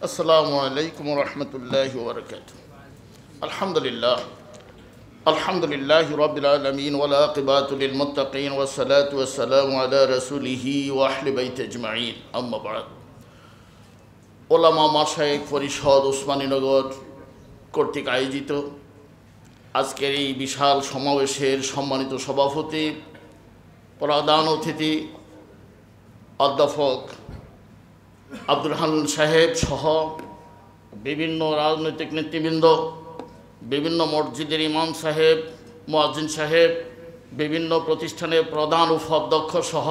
আসসালামু আলাইকুম ওয়া রাহমাতুল্লাহি ওয়া বারাকাতুহু। আলহামদুলিল্লাহি রাব্বিল আলামিন ওয়াল আকিবাতু লিল মুত্তাকিন ওয়াস সালাতু ওয়াস সালামু আলা রাসূলিহি ওয়া আহলি বাইতি আজমাইন। আম্মা বা'দ। উলামা মাশায়েখ পরিষদ ওসমানীনগর কর্তৃক আয়োজিত আজকের এই বিশাল সমাবেশের সম্মানিত সভাপতি, প্রধান অতিথি অধ্যাপক আব্দুল হান্নান সাহেব সহ বিভিন্ন রাজনৈতিক নেতৃবৃন্দ, বিভিন্ন মসজিদের ইমাম সাহেব, মুয়াজ্জিন সাহেব, বিভিন্ন প্রতিষ্ঠানের প্রধান উপাধ্যক্ষ সহ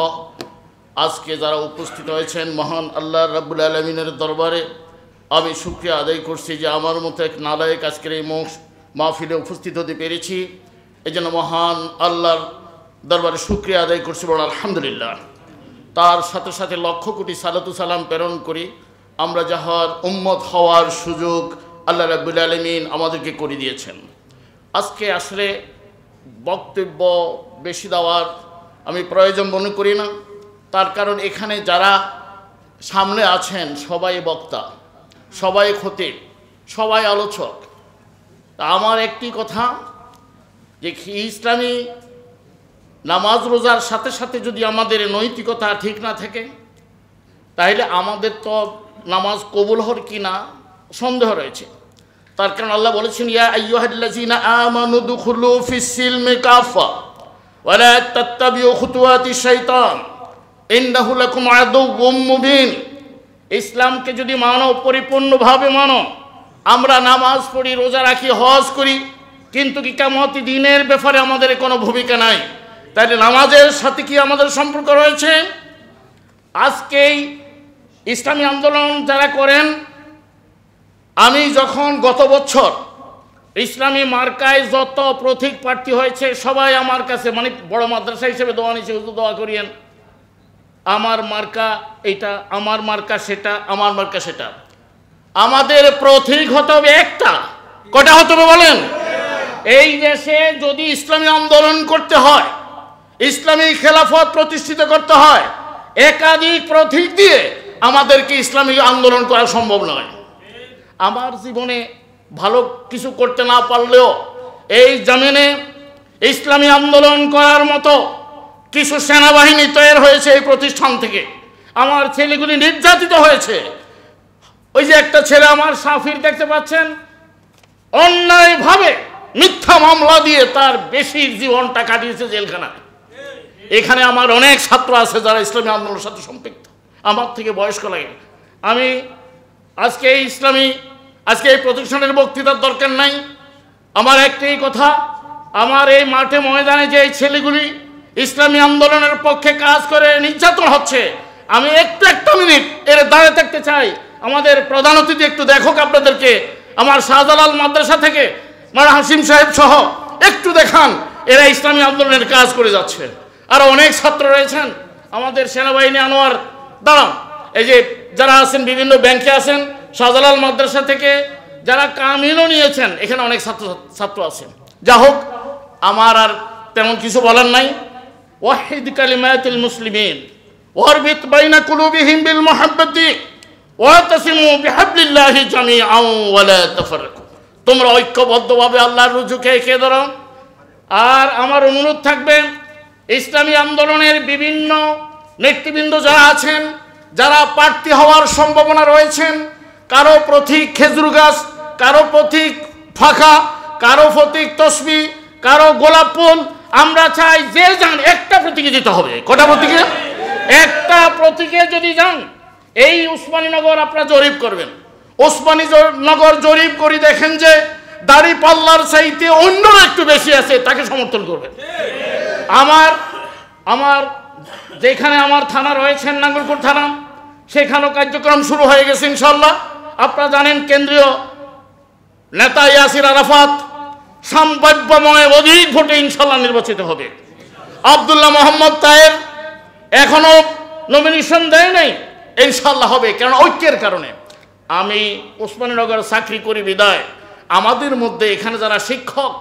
আজকে যারা উপস্থিত হয়েছেন, মহান আল্লাহ রাব্বুল আলামিনের দরবারে আমি শুকরিয়া আদায় করছি যে আমার মতো এক নালায়েক আজকের এই মাহফিলে উপস্থিত হতে পেরেছি। এই জন্য মহান আল্লাহর দরবারে শুকরিয়া আদায় করছি, বড় আলহামদুলিল্লাহ। তার সাথে সাথে লক্ষ কোটি সালাতু সালাম প্রেরণ করি আমরা যাহার উম্মত হওয়ার সুযোগ আল্লাহ রাব্বুল আলামিন আমাদেরকে করে দিয়েছেন। আজকে আসলে বক্তব্য বেশি দেওয়ার আমি প্রয়োজন মনে করি না, তার কারণ এখানে যারা সামনে আছেন সবাই বক্তা, সবাই খতিব, সবাই আলোচক। তা আমার একটি কথা যে ইসলামী নামাজ রোজার সাথে সাথে যদি আমাদের নৈতিকতা ঠিক না থাকে তাহলে আমাদের তো নামাজ কবুল হর কি না সন্দেহ রয়েছে। তার কারণ আল্লাহ বলেছেন, ইয়া আইয়ুহাল্লাযীনা আমানু দুখুলু ফিস-সিলমি কাফা ওয়া লা তাত্তাবিউ খুতুওয়াতিশ শাইতান ইন্নাহু লাকুম আদুউম মুবিন। ইসলামকে যদি মানো, পরিপূর্ণভাবে মানো, আমরা নামাজ পড়ি, রোজা রাখি, হজ করি, কিন্তু কি কিয়ামতের দিনের ব্যাপারে আমাদের কোনো ভূমিকা নাই, তাহলে নামাজের সাথে কি আমাদের সম্পর্ক রয়েছে? আজকেই ইসলামী আন্দোলন যারা করেন, আমি যখন গত বছর ইসলামী মার্কায় যত প্রতীক প্রার্থী হয়েছে সবাই আমার কাছে, মানে বড় মাদ্রাসা হিসেবে দোয়া নিচ্ছে, হুজুর দোয়া করিয়েন, আমার মার্কা এটা, আমার মার্কা সেটা, আমার মার্কা সেটা। আমাদের প্রতীক হতে হবে একটা। কটা হতে হবে বলেন? এই দেশে যদি ইসলামী আন্দোলন করতে হয়, ইসলামী খেলাফত প্রতিষ্ঠিত করতে হয়, একাধিক প্রতীক দিয়ে আমাদেরকে ইসলামী আন্দোলন করা সম্ভব নয়। আমার জীবনে ভালো কিছু করতে না পারলেও এই জমিনে ইসলামী আন্দোলন করার মতো কিছু সেনাবাহিনী তৈরি হয়েছে এই প্রতিষ্ঠান থেকে। আমার ছেলেগুলি নির্যাতিত হয়েছে। ওই যে একটা ছেলে আমার সাফির দেখতে পাচ্ছেন, অন্যায়ভাবে মিথ্যা মামলা দিয়ে তার বেশির জীবনটা কাটিয়েছে জেলখানায়। এখানে আমার অনেক ছাত্র আছে যারা ইসলামী আন্দোলনের সাথে সম্পৃক্ত, আমার থেকে বয়স্ক লাগে। আমি আজকে এই প্রতিষ্ঠানের বক্তৃতার দরকার নাই। আমার একটাই কথা, আমার এই মাঠে ময়দানে যে এই ছেলেগুলি ইসলামী আন্দোলনের পক্ষে কাজ করে নির্যাতন হচ্ছে, আমি একটা মিনিট এর দাঁড়িয়ে থাকতে চাই। আমাদের প্রধান অতিথি একটু দেখুক আপনাদেরকে, আমার শাহজালাল মাদ্রাসা থেকে মারা হাসিম সাহেব সহ একটু দেখান, এরা ইসলামী আন্দোলনের কাজ করে যাচ্ছে। আরও অনেক ছাত্র রয়েছেন, আমাদের সেনাবাহিনী আনোয়ার দাঁড়ান, এই যে যারা আছেন, বিভিন্ন ব্যাংকে আছেন, শাহজালাল মাদ্রাসা থেকে যারা কামিলও নিয়েছেন, এখানে অনেক ছাত্র আছেন। যা হোক, আমার আর তেমন কিছু বলার নাই। ওয়াহিদ কালিমাতুল মুসলিমিন ওয়ারবিত বাইনা কুলুবিহিম বিল মুহাব্বতি ওয়াতাসিমু বিহাবলিল্লাহি জামিআন ওয়া লা তাফাররাকু। তোমরা ঐক্যবদ্ধভাবে আল্লাহর রুজুকে এঁকে ধরো। আর আমার অনুরোধ থাকবে, ইসলামী আন্দোলনের বিভিন্ন নেতৃবৃন্দ যারা আছেন, যারা প্রার্থী হওয়ার সম্ভাবনা রয়েছেন, কারো প্রতীক খেজুর গাছ, কারো প্রতীক ফাঁকা, কারো প্রতীক তসবি, কারো গোলাপ ফুল, আমরা চাই যে যান একটা প্রতীকে যেতে হবে। কটা প্রতীকে? একটা প্রতীকে যদি যান, এই ওসমানীনগর আপনারা জরিপ করবেন, ওসমানীনগর জরিপ করে দেখেন যে দাড়ি পাল্লার চাইতে অন্যরা একটু বেশি আছে, তাকে সমর্থন করবেন। আমার যেখানে আমার থানা রয়েছেন, নাঙ্গলকোট থানা, সেখানেও কার্যক্রম শুরু হয়ে গেছে ইনশাল্লাহ। আপনারা জানেন কেন্দ্রীয় নেতা ইয়াসির আরাফাত সম্ভাব্যময় অধিক ভোটে ইনশাল্লাহ নির্বাচিত হবে। আব্দুল্লাহ মোহাম্মদ তায়ের এখনো নমিনেশন দেয় নাই, ইনশাল্লাহ হবে, কারণ ঐক্যের কারণে। আমি ওসমানীনগর চাকরি করি বিদায় আমাদের মধ্যে এখানে যারা শিক্ষক,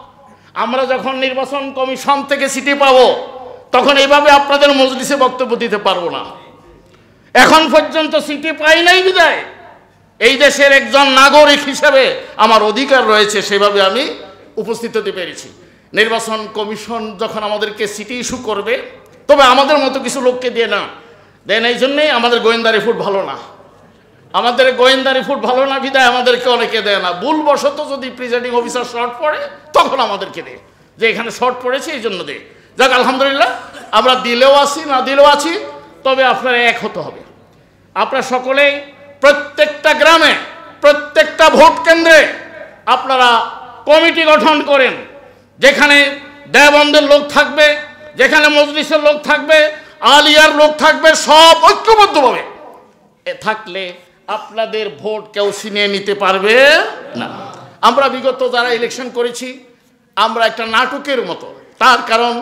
আমরা যখন নির্বাচন কমিশন থেকে চিঠি পাবো তখন এইভাবে আপনাদের মজলিসে বক্তব্য দিতে পারবো না। এখন পর্যন্ত চিঠি পাই নাই বিদায় এই দেশের একজন নাগরিক হিসেবে আমার অধিকার রয়েছে, সেভাবে আমি উপস্থিত হতে পেরেছি। নির্বাচন কমিশন যখন আমাদেরকে সিটি ইস্যু করবে, তবে আমাদের মতো কিছু লোককে দিয়ে না দেন, এই জন্যেই আমাদের গোয়েন্দা রিপোর্ট ভালো না, আমাদের গোয়েন্দা রিপোর্ট ভালো না বিদায় আমাদেরকে অনেকে দেয় না। ভুলবশত যদি প্রিজাইডিং অফিসার শর্ট পড়ে তখন আমাদেরকে দেয়, যে এখানে শর্ট পড়েছে এই জন্য দেয়। যাক আলহামদুলিল্লাহ, আমরা দিলেও আছি না দিলেও আছি, তবে আপনারা এক হতে হবে। আপনারা সকলেই প্রত্যেকটা গ্রামে, প্রত্যেকটা ভোট কেন্দ্রে আপনারা কমিটি গঠন করেন, যেখানে দেওবন্দের লোক থাকবে, যেখানে মজলিসের লোক থাকবে, আলিয়ার লোক থাকবে, সব ঐক্যবদ্ধভাবে থাকলে আপনাদের ভোট কেউ ছিনিয়ে নিতে পারবে না। আমরা বিগত যারা ইলেকশন করেছি, আমরা একটা নাটকের মতো, তার কারণ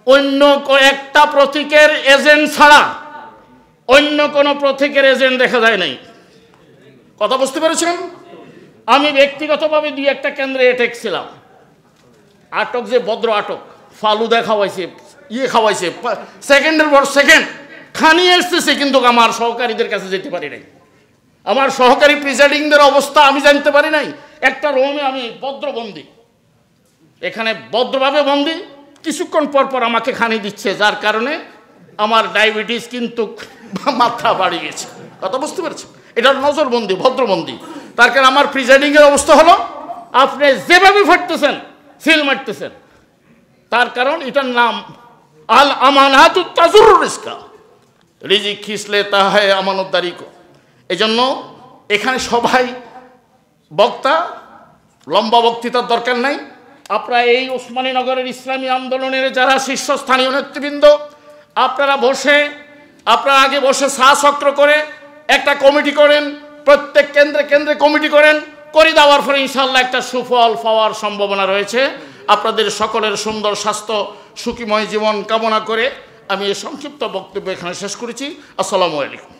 অন্য একটা প্রতীকের এজেন্ট ছাড়া অন্য কোনো প্রতীকের এজেন্ট দেখা যায় নাই। কথা বুঝতে পেরেছেন? আমি ব্যক্তিগতভাবে 2-1টা কেন্দ্রে এটেক ছিলাম। আটক, যে ভদ্র আটক, ফালুদা খাওয়াইছে, খাওয়াইছে, সেকেন্ডের পর সেকেন্ড খানিয়ে এসতেছে, কিন্তু আমার সহকারীদের কাছে যেতে পারি নাই। আমার সহকারী প্রিজাইডিংদের অবস্থা আমি জানতে পারি নাই। একটা রুমে আমি ভদ্রবন্দি, এখানে ভদ্রভাবে বন্দি, কিছুক্ষণ পর পর আমাকে খানি দিচ্ছে, যার কারণে আমার ডায়াবেটিস কিন্তু মাথা বাড়িয়ে গেছে। কথা বুঝতে পেরেছেন? এটা নজরবন্দি, ভদ্রবন্দি। তার কারণে আমার প্রিজাইডিংয়ের অবস্থা হলো, আপনি যেভাবে ফাটতেছেন, সিল মারতেছেন, তার কারণ এটার নাম আল আমানাতুত তাজুর রিজকা, রিজিক খিসলে তা হয় আমানতদারি। এই জন্য এখানে সবাই বক্তা, লম্বা বক্তৃতার দরকার নাই। আপনারা এই ওসমানীনগরের ইসলামী আন্দোলনের যারা শীর্ষস্থানীয় নেতৃবৃন্দ, আপনারা বসে, আপনারা আগে বসে চক্র করে একটা কমিটি করেন, প্রত্যেক কেন্দ্রে কেন্দ্রে কমিটি করেন, করে দেওয়ার পরে ইনশাআল্লাহ একটা সুফল পাওয়ার সম্ভাবনা রয়েছে। আপনাদের সকলের সুন্দর স্বাস্থ্য, সুখীময় জীবন কামনা করে আমি এই সংক্ষিপ্ত বক্তব্য এখানে শেষ করেছি। আসসালামু আলাইকুম।